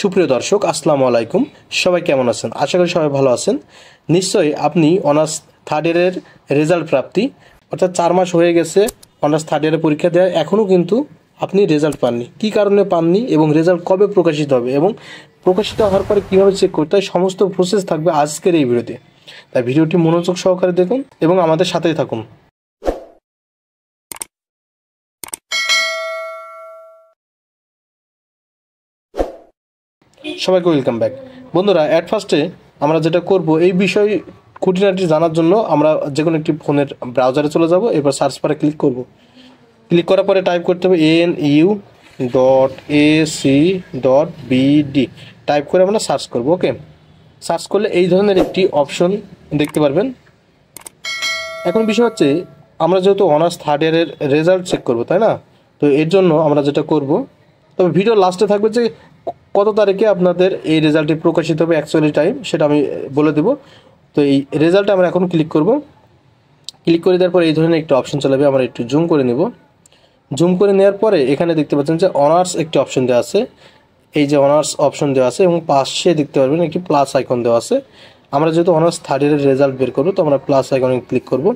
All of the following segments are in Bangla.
সুপ্রিয় দর্শক, আসসালামু আলাইকুম। সবাই কেমন আছেন? আশা করি সবাই ভালো আছেন। নিশ্চয়ই আপনি অনার্স থার্ড ইয়ারের রেজাল্ট প্রাপ্তি, অর্থাৎ 4 মাস হয়ে গেছে অনার্স থার্ড ইয়ারের পরীক্ষা দেওয়া, এখনও কিন্তু আপনি রেজাল্ট পাননি। কী কারণে পাননি এবং রেজাল্ট কবে প্রকাশিত হবে এবং প্রকাশিত হওয়ার পরে কীভাবে চেক করতে হয়, সমস্ত প্রসেস থাকবে আজকের এই ভিডিওতে। তাই ভিডিওটি মনোযোগ সহকারে দেখুন এবং আমাদের সাথেই থাকুন। সবাইকে ওয়েলকাম ব্যাক। বন্ধুরা, অ্যাট ফার্স্টে আমরা যেটা করব, এই বিষয় খুঁটিনাটি জানার জন্য আমরা যে কোনো একটি ফোনের ব্রাউজারে চলে যাব। এবার সার্চ বারে ক্লিক করব। ক্লিক করার পরে টাইপ করতে হবে nu.ac.bd। টাইপ করে আমরা সার্চ করব। ওকে, সার্চ করলে এই ধরনের একটি অপশন দেখতে পারবেন। এখন বিষয় হচ্ছে, আমরা যেহেতু অনার্স থার্ড ইয়ারের রেজাল্ট চেক করব, তাই না? তো এর জন্য আমরা যেটা করব, তবে ভিডিও লাস্টে থাকবে যে কত তারিখে আপনাদের এই রেজাল্টটি প্রকাশিত হবে, অ্যাকচুয়ালি টাইম সেটা আমি বলে দেবো। তো এই রেজাল্টে আমরা এখন ক্লিক করব। ক্লিক করে দেওয়ার পরে এই ধরনের একটি অপশন চলে যাবে। আমরা একটু জুম করে নেব। জুম করে নেওয়ার পরে এখানে দেখতে পাচ্ছেন যে অনার্স একটি অপশন দেওয়া আছে। এই যে অনার্স অপশন দেওয়া আছে এবং পাশে দেখতে পারবেন একটি প্লাস আইকন দেওয়া আছে। আমরা যেহেতু অনার্স থার্ড ইয়ারের রেজাল্ট বের করবো, তো আমরা প্লাস আইকনে ক্লিক করব।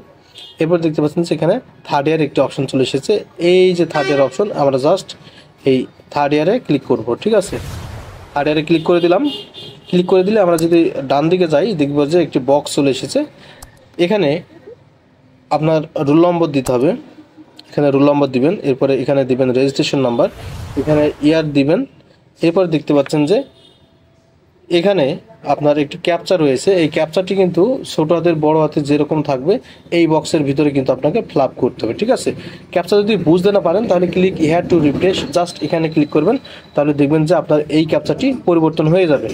এরপর দেখতে পাচ্ছেন যে এখানে থার্ড ইয়ার একটি অপশন চলে এসেছে। এই যে থার্ড ইয়ার অপশন, আমরা জাস্ট এই থার্ড ইয়ারে ক্লিক করব। ঠিক আছে, থার্ড ইয়ারে ক্লিক করে দিলাম। ক্লিক করে দিলে আমরা যদি ডান দিকে যাই, দেখব যে একটি বক্স চলে এসেছে। এখানে আপনার রোল নম্বর দিতে হবে। এখানে রোল নম্বর দিবেন, এরপরে এখানে দিবেন রেজিস্ট্রেশন নাম্বার, এখানে ইয়ার দিবেন। এরপর দেখতে পাচ্ছেন যে এখানে আপনার একটি ক্যাপচা রয়েছে। এই ক্যাপচাটি কিন্তু ছোটো হাতের বড় হাতের যেরকম থাকবে, এই বক্সের ভিতরে কিন্তু আপনাকে ফিল করতে হবে। ঠিক আছে, ক্যাপচা যদি বুঝতে না পারেন তাহলে click here two refresh, just এখানে ক্লিক করবেন। তাহলে দেখবেন যে আপনার এই ক্যাপচাটি পরিবর্তন হয়ে যাবে।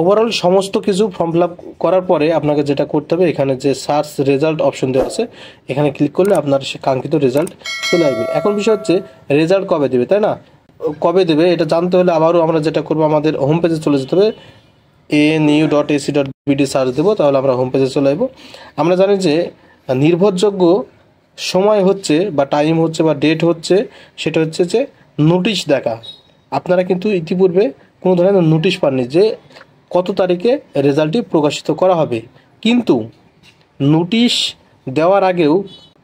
ওভারঅল সমস্ত কিছু ফর্ম ফিল করার পরে আপনাকে যেটা করতে হবে, এখানে যে সার্চ রেজাল্ট অপশন দেওয়া আছে, এখানে ক্লিক করলে আপনার সে কাঙ্ক্ষিত রেজাল্ট চলে আসবে। এখন বিষয় হচ্ছে রেজাল্ট কবে দেবে, তাই না? কবে দেবে এটা জানতে হলে আবারও আমরা যেটা করবো, আমাদের হোম পেজে চলে যেতে হবে। nu.ac.bd সার্চ দেবো, তাহলে আমরা হোম পেজে চলে আসবো। আমরা জানি যে নির্ভরযোগ্য সময় হচ্ছে বা টাইম হচ্ছে বা ডেট হচ্ছে, সেটা হচ্ছে যে নোটিশ দেখা। আপনারা কিন্তু ইতিপূর্বে কোনো ধরনের নোটিশ পাননি যে কত তারিখে রেজাল্টটি প্রকাশিত করা হবে। কিন্তু নোটিশ দেওয়ার আগেও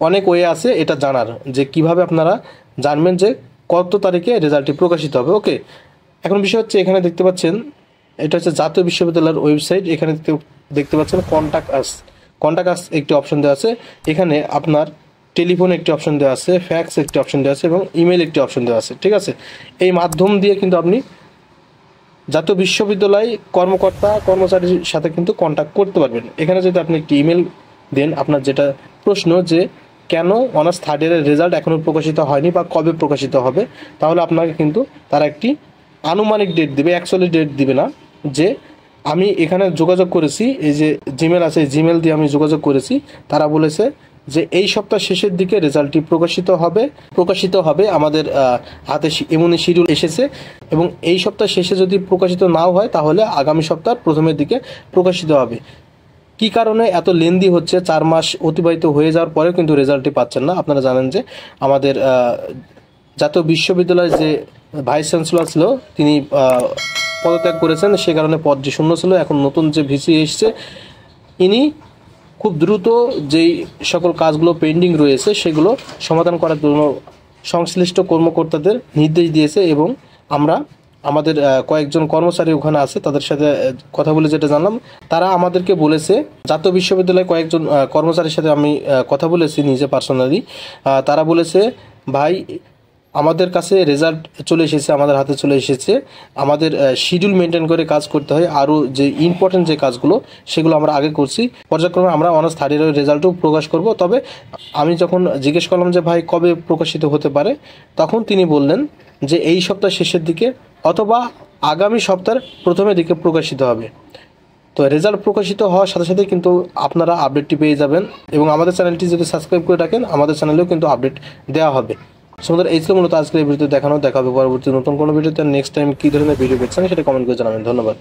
অনেক ওয়ে আছে এটা জানার, যে কিভাবে আপনারা জানবেন যে কত তারিখে রেজাল্টটি প্রকাশিত হবে। ওকে, এখন বিষয় হচ্ছে, এখানে দেখতে পাচ্ছেন এটা হচ্ছে জাতীয় বিশ্ববিদ্যালয়ের ওয়েবসাইট। এখানে দেখতে পাচ্ছেন কন্ট্যাক্ট আস একটি অপশন দেওয়া আছে। এখানে আপনার টেলিফোন একটি অপশন দেওয়া আছে, ফ্যাক্স একটি অপশন দেওয়া আছে এবং ইমেল একটি অপশন দেওয়া আছে। ঠিক আছে, এই মাধ্যম দিয়ে কিন্তু আপনি জাতীয় বিশ্ববিদ্যালয় কর্মচারীর সাথে কিন্তু কন্ট্যাক্ট করতে পারবেন। এখানে যদি আপনি একটি ইমেল দেন, আপনার যেটা প্রশ্ন যে কেন অনার্স থার্ড ইয়ারের রেজাল্ট এখনও প্রকাশিত হয়নি বা কবে প্রকাশিত হবে, তাহলে আপনাকে কিন্তু তারা একটি আনুমানিক ডেট দিবে, অ্যাকচুয়ালি ডেট দিবে না। যে আমি এখানে যোগাযোগ করেছি, এই যে জিমেল আছে, এই জিমেল দিয়ে আমি যোগাযোগ করেছি। তারা বলেছে যে এই সপ্তাহ শেষের দিকে রেজাল্টটি প্রকাশিত হবে। আমাদের হাতে এমনই শিডিউল এসেছে এবং এই সপ্তাহ শেষে যদি প্রকাশিত নাও হয়, তাহলে আগামী সপ্তাহ প্রথমের দিকে প্রকাশিত হবে। কি কারণে এত লেন্দি হচ্ছে, 4 মাস অতিবাহিত হয়ে যাওয়ার পরেও কিন্তু রেজাল্টটি পাচ্ছেন না? আপনারা জানেন যে আমাদের জাতীয় বিশ্ববিদ্যালয়ের যে ভাইস চ্যান্সেলর ছিল, তিনি পদত্যাগ করেছেন। সে কারণে পদটি শূন্য ছিল। এখন নতুন যে ভিসি এসছে, ইনি খুব দ্রুত যেই সকল কাজগুলো পেন্ডিং রয়েছে সেগুলো সমাধান করার জন্য সংশ্লিষ্ট কর্মকর্তাদের নির্দেশ দিয়েছে। এবং আমাদের কয়েকজন কর্মচারী ওখানে আছে, তাদের সাথে কথা বলে যেটা জানলাম, তারা আমাদেরকে বলেছে, জাতীয় বিশ্ববিদ্যালয়ে কয়েকজন কর্মচারীর সাথে আমি কথা বলেছি নিজে পার্সোনালি। তারা বলেছে, ভাই আমাদের কাছে রেজাল্ট চলে এসেছে, আমাদের হাতে চলে এসেছে, আমাদের শিডিউল মেনটেন করে কাজ করতে হয়। আরও যে ইম্পর্টেন্ট যে কাজগুলো, সেগুলো আমরা আগে করছি। পর্যায়ক্রমে আমরা অনার্স থার্ড ইয়ারের রেজাল্টও প্রকাশ করব। তবে আমি যখন জিজ্ঞেস করলাম যে ভাই কবে প্রকাশিত হতে পারে, তখন তিনি বললেন যে এই সপ্তাহ শেষের দিকে অথবা আগামী সপ্তাহের প্রথমের দিকে প্রকাশিত হবে। তো রেজাল্ট প্রকাশিত হওয়ার সাথে সাথে কিন্তু আপনারা আপডেটটি পেয়ে যাবেন। এবং আমাদের চ্যানেলটি যদি সাবস্ক্রাইব করে রাখেন, আমাদের চ্যানেলেও কিন্তু আপডেট দেওয়া হবে। সুন্দর, এই ছিল মূলত আজকের এই ভিডিওতে দেখানো। দেখা হবে পরবর্তী নতুন কোনো ভিডিওতে। নেক্সট টাইম কী ধরনের ভিডিও পেয়েছেন সেটা কমেন্ট করে জানাবেন। ধন্যবাদ।